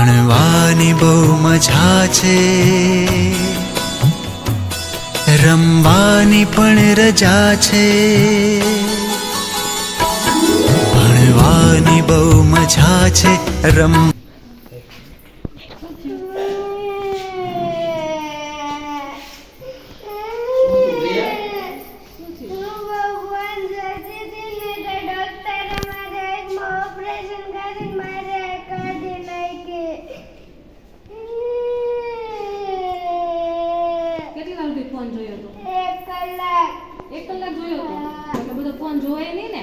ભણવાની બહુ મજા છે, રમવાની પણ રજા છે. ભણવાની બહુ મજા છે, ફોન જોયો તો 1 કલાક જોયો તો એટલે બધો ફોન જોયે નહીં ને.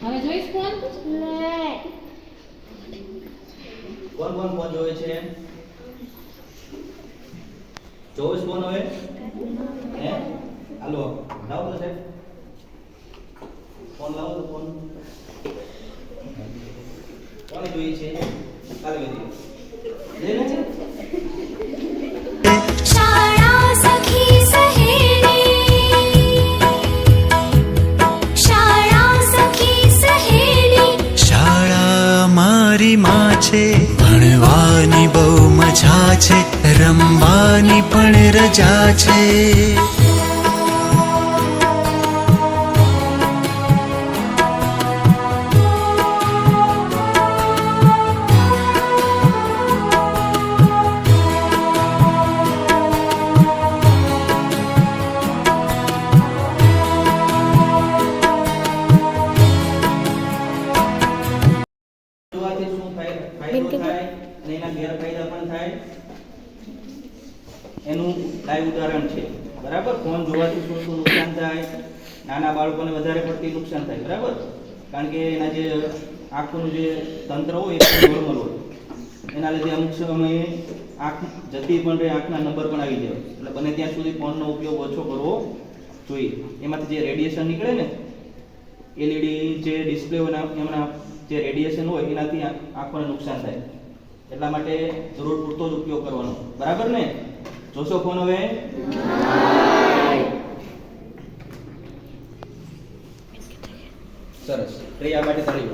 હવે જોઈશ ફોન. કોણ ફોન જોવે છે? જોઈશ ફોન હવે હે હાલો લાવો તો સાહેબ ફોન લાવો તો ફોન કોને જોઈએ છે? કાલે વેદી લઈ લે છે. ભણવાની બહુ મજા છે, રમવાની પણ રજા છે. ગેરફાયદા પણ થાય એનું લાઈવ ઉદાહરણ છે. બરાબર, ફોન જોવાથી શું શું નુકસાન થાય? નાના બાળકોને વધારે પડતી નુકસાન થાય. બરાબર, કારણ કે એના જે આંખનું જે તંત્ર હોય એ નોર્મલ હોય, એના લીધે અમુક સમયે આંખ જતી પણ રહે, આંખના નંબર પણ આવી જાય. એટલે બને ત્યાં સુધી ફોનનો ઉપયોગ ઓછો કરવો જોઈએ. એમાંથી જે રેડિયેશન નીકળે ને, એલઈડી જે ડિસ્પ્લે હોય એમના જે રેડિયેશન હોય એનાથી આંખોને નુકસાન થાય. એટલા માટે જરૂર પૂરતો જ ઉપયોગ કરવાનો. બરાબર ને? જોશો ફોન હવે? સરસ, પ્રિયા માટે તાળીઓ.